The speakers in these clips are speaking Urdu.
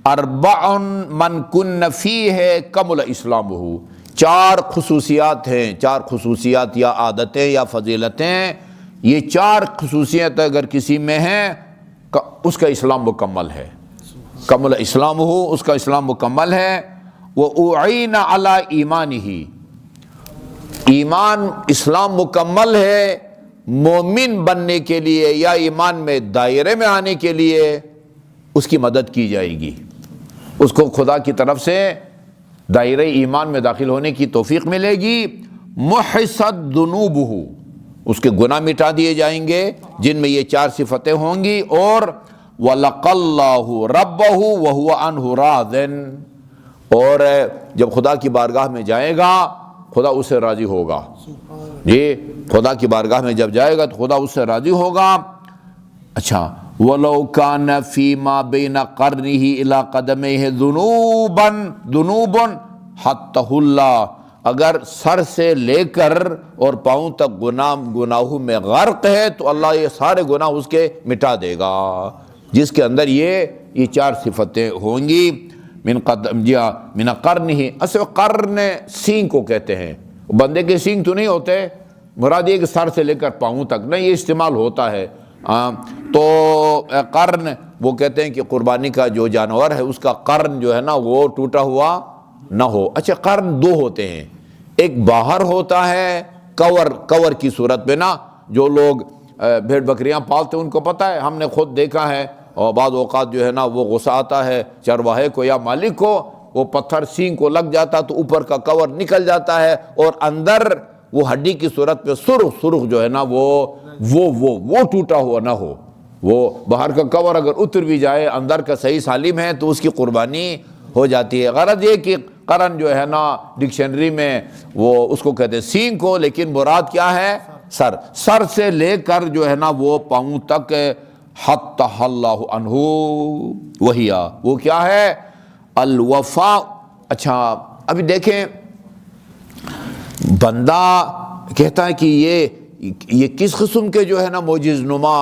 اربع من کن فیہ کمل اسلامہ، چار خصوصیات ہیں، چار خصوصیات یا عادتیں یا فضیلتیں، یہ چار خصوصیت اگر کسی میں ہیں اس کا اسلام مکمل ہے، کمل اسلامہ، اس کا اسلام مکمل ہے۔ وَأُعِینَ عَلَىٰ ایمانہ، ایمان اسلام مکمل ہے مومن بننے کے لیے یا ایمان میں دائرے میں آنے کے لیے اس کی مدد کی جائے گی، اس کو خدا کی طرف سے دائرہ ایمان میں داخل ہونے کی توفیق ملے گی۔ مُحِصَتْ ذُنُوبُهُ، اس کے گناہ مٹا دیے جائیں گے جن میں یہ چار صفتیں ہوں گی۔ اور وَلَقَى اللَّهُ رَبَّهُ وَهُوَ عَنْهُ رَاضٍ، اور جب خدا کی بارگاہ میں جائے گا خدا اس سے راضی ہوگا، جی خدا کی بارگاہ میں جب جائے گا تو خدا اس سے راضی ہوگا۔ اچھا، وَلَوْ كَانَ فِي مَا بَيْنَ قَرْنِهِ إِلَىٰ قَدَمَيْهِ ذُنُوبٌ حَتَّهُ اللَّهُ، اگر سر سے لے کر اور پاؤں تک گناہوں میں غرق ہے تو اللہ یہ سارے گناہ اس کے مٹا دے گا، جس کے اندر یہ چار صفتیں ہوں گی۔ من قرنہ، اصل قرن سینگ کو کہتے ہیں، بندے کے سینگ تو نہیں ہوتے، مراد یہ کہ سر سے لے کر پاؤں تک نہیں، یہ استعمال ہوتا ہے۔ تو قرن وہ کہتے ہیں کہ قربانی کا جو جانور ہے اس کا قرن جو ہے نا وہ ٹوٹا ہوا نہ ہو۔ اچھا، قرن دو ہوتے ہیں، ایک باہر ہوتا ہے کور کی صورت میں نا، جو لوگ بھیڑ بکریاں پالتے ہیں ان کو پتہ ہے، ہم نے خود دیکھا ہے، اور بعض اوقات جو ہے نا وہ غصہ آتا ہے چرواہے کو یا مالک کو، وہ پتھر سینگ کو لگ جاتا تو اوپر کا کور نکل جاتا ہے اور اندر وہ ہڈی کی صورت پہ سرخ جو ہے نا وہ ٹوٹا ہوا نہ ہو، وہ باہر کا کور اگر اتر بھی جائے اندر کا صحیح سالم ہے تو اس کی قربانی ہو جاتی ہے۔ غرض یہ کہ قرن جو ہے نا ڈکشنری میں وہ اس کو کہتے ہیں سینگ کو، لیکن مراد کیا ہے؟ سر سے لے کر جو ہے نا وہ پاؤں تک حَتَّهُ اللَّهُ عَنْهُ وَهِيَ، وہ کیا ہے؟ الوفاء۔ اچھا ابھی دیکھیں، بندہ کہتا ہے کہ یہ کس قسم کے جو ہے نا معجز نما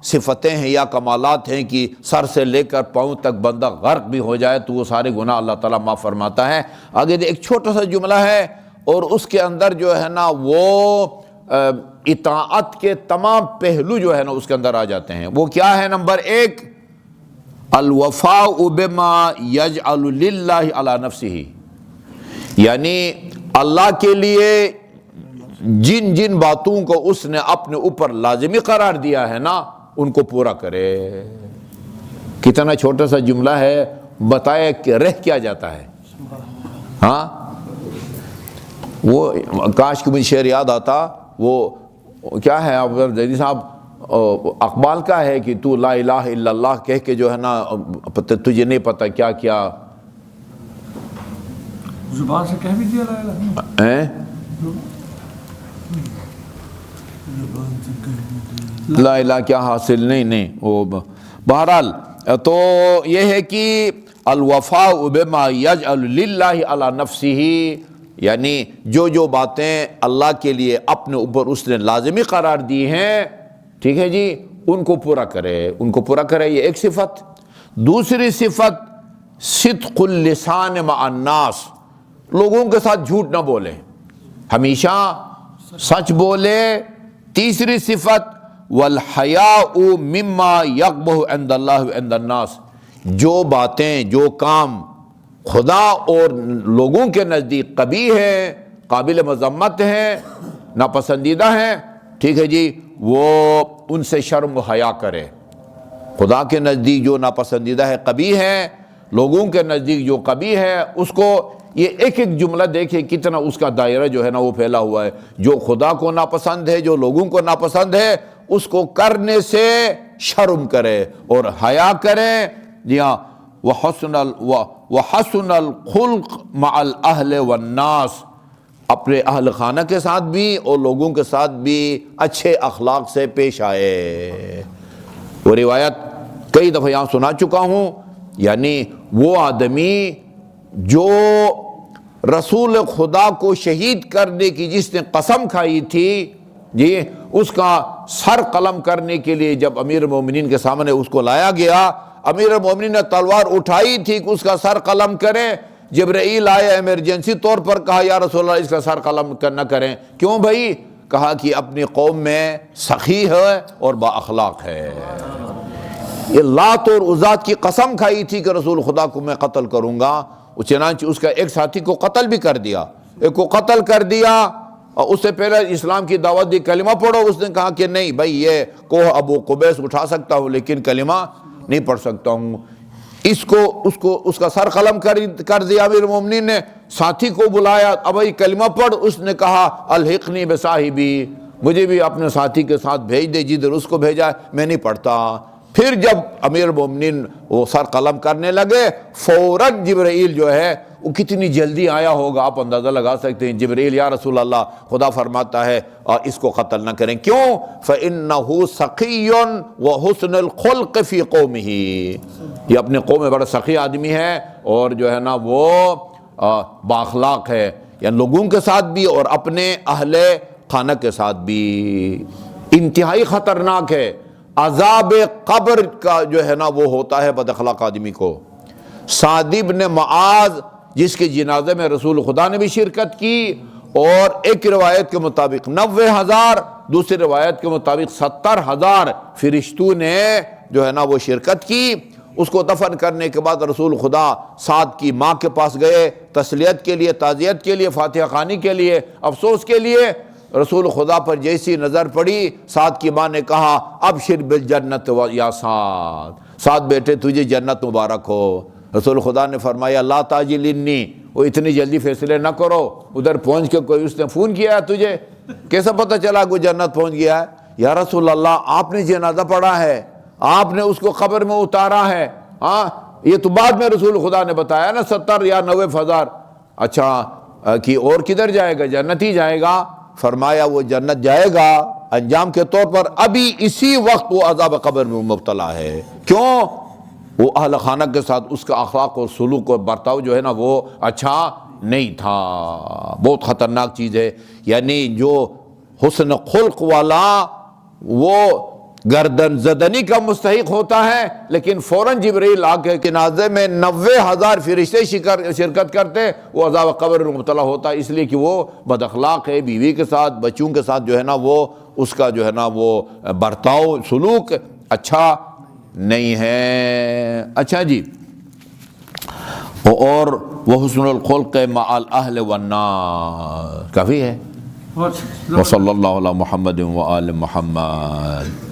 صفتیں ہیں یا کمالات ہیں کہ سر سے لے کر پاؤں تک بندہ غرق بھی ہو جائے تو وہ سارے گناہ اللہ تعالیٰ معاف فرماتا ہے۔ آگے ایک چھوٹا سا جملہ ہے اور اس کے اندر جو ہے نا وہ اطاعت کے تمام پہلو جو ہے نا اس کے اندر آ جاتے ہیں۔ وہ کیا ہے؟ نمبر ایک، الوفاء بما یجعل للہ علی نفسہ، یعنی اللہ کے لیے جن باتوں کو اس نے اپنے اوپر لازمی قرار دیا ہے نا ان کو پورا کرے۔ کتنا چھوٹا سا جملہ ہے، بتائے کہ رہ کیا جاتا ہے۔ ہاں، وہ کاش کہ مجھے شعر یاد آتا، وہ کیا ہے زیدی صاحب، اقبال کا ہے کہ تو لا الہ الا اللہ کہہ کے جو ہے نا تجھے نہیں پتہ کیا کیا زبان سے کہہ بھی دیا لا الہ، لا الہ کیا حاصل نہیں وہ بہرحال تو یہ ہے کہ الوفاء بما یجعل للہ علی نفسہ، یعنی جو باتیں اللہ کے لیے اپنے اوپر اس نے لازمی قرار دی ہیں، ٹھیک ہے جی، ان کو پورا کرے، یہ ایک صفت۔ دوسری صفت صدق اللسان مع الناس، لوگوں کے ساتھ جھوٹ نہ بولے، ہمیشہ سچ بولے۔ تیسری صفت والحیاء مما یقبح عند اللہ وعند الناس، جو باتیں جو کام خدا اور لوگوں کے نزدیک قبیح ہے، قابل مذمت ہیں، ناپسندیدہ ہیں، ٹھیک ہے جی، وہ ان سے شرم و حیا کرے۔ خدا کے نزدیک جو ناپسندیدہ ہے، قبیح ہے، لوگوں کے نزدیک جو قبیح ہے اس کو، یہ ایک جملہ دیکھیں کتنا اس کا دائرہ جو ہے نا وہ پھیلا ہوا ہے۔ جو خدا کو ناپسند ہے، جو لوگوں کو ناپسند ہے، اس کو کرنے سے شرم کرے اور حیا کرے۔ جی ہاں، وحسن الخلق مع الاہل والناس، اپنے اہل خانہ کے ساتھ بھی اور لوگوں کے ساتھ بھی اچھے اخلاق سے پیش آئے۔ وہ روایت کئی دفعہ یہاں سنا چکا ہوں، یعنی وہ آدمی جو رسول خدا کو شہید کرنے کی جس نے قسم کھائی تھی، جی اس کا سر قلم کرنے کے لیے جب امیر المومنین کے سامنے اس کو لایا گیا، امیر المومنین نے تلوار اٹھائی تھی کہ اس کا سر قلم کریں، جبرائیل آئے ایمرجنسی طور پر، کہا یا رسول اللہ اس کا سر قلم نہ کریں۔ کیوں بھائی؟ کہا کہ اپنی قوم میں سخی ہے اور با اخلاق ہے۔ یہ لات اور عزات کی قسم کھائی تھی کہ رسول خدا کو میں قتل کروں گا، چنانچہ اس کا ایک ساتھی کو قتل بھی کر دیا، ایک کو قتل کر دیا، اور اس سے پہلے اسلام کی دعوت دی، کلمہ پڑھو، اس نے کہا کہ نہیں بھائی یہ کوہ ابو قبیس اٹھا سکتا ہوں لیکن کلمہ نہیں پڑھ سکتا ہوں۔ اس کا سر قلم کر دیا امیر المومنین نے، ساتھی کو بلایا، اب بھائی کلمہ پڑھ، اس نے کہا الحقنی بصاحبی، مجھے بھی اپنے ساتھی کے ساتھ بھیج دے جدھر اس کو بھیجا، میں نہیں پڑھتا۔ پھر جب امیر المومنین وہ سر قلم کرنے لگے، فوراً جبرائیل جو ہے وہ کتنی جلدی آیا ہوگا آپ اندازہ لگا سکتے ہیں۔ جبرائیل یا رسول اللہ خدا فرماتا ہے اس کو قتل نہ کریں، کیوں؟ فَإِنَّهُ سَخِيٌّ وَحُسْنُ الْخُلْقِ فِي قَوْمِهِ، یہ اپنے قوم میں بڑا سخی آدمی ہے اور جو ہے نا وہ بااخلاق ہے، یعنی لوگوں کے ساتھ بھی اور اپنے اہل خانہ کے ساتھ بھی۔ انتہائی خطرناک ہے، عذاب قبر کا جو ہے نا وہ ہوتا ہے بد اخلاق آدمی کو۔ سعد بن معاذ جس کے جنازے میں رسول خدا نے بھی شرکت کی، اور ایک روایت کے مطابق 90,000، دوسری روایت کے مطابق 70,000 فرشتوں نے جو ہے نا وہ شرکت کی۔ اس کو دفن کرنے کے بعد رسول خدا سعد کی ماں کے پاس گئے، تسلیت کے لیے، تعزیت کے لیے، فاتحہ خوانی کے لیے، افسوس کے لیے۔ رسول خدا پر جیسی نظر پڑی، سعد کی ماں نے کہا ابشر بالجنت یا سعد، سعد بیٹے تجھے جنت مبارک ہو۔ رسول خدا نے فرمایا لا تعجل انی، وہ اتنی جلدی فیصلے نہ کرو، ادھر پہنچ کے کوئی اس نے فون کیا ہے تجھے، کیسا پتہ چلا کوئی جنت پہنچ گیا ہے؟ یا رسول اللہ آپ نے جنازہ پڑھا ہے، آپ نے اس کو قبر میں اتارا ہے، ہاں یہ تو بعد میں رسول خدا نے بتایا نا 70 یا 90,000۔ اچھا کہ اور کدھر جائے گا؟ جنت ہی جائے گا۔ فرمایا وہ جنت جائے گا انجام کے طور پر ابھی اسی وقت وہ عذاب قبر میں مبتلا ہے۔ کیوں؟ وہ اہل خانہ کے ساتھ اس کا اخلاق اور سلوک اور برتاؤ جو ہے نا وہ اچھا نہیں تھا۔ بہت خطرناک چیز ہے، یعنی جو حسن خلق والا وہ گردن زدنی کا مستحق ہوتا ہے، لیکن فوراً جبرائیل آ کے جنازے میں 90,000 فرشتے شرکت کرتے، وہ عذاب قبر میں مبتلا ہوتا ہے، اس لیے کہ وہ بد اخلاق ہے، بیوی کے ساتھ، بچوں کے ساتھ جو ہے نا وہ اس کا جو ہے نا وہ برتاؤ سلوک اچھا نہیں ہے۔ اچھا جی، اور وہ حسن الخلق مع الاہل والناس کافی ہے۔ وصلی اللہ علی محمد وآل محمد۔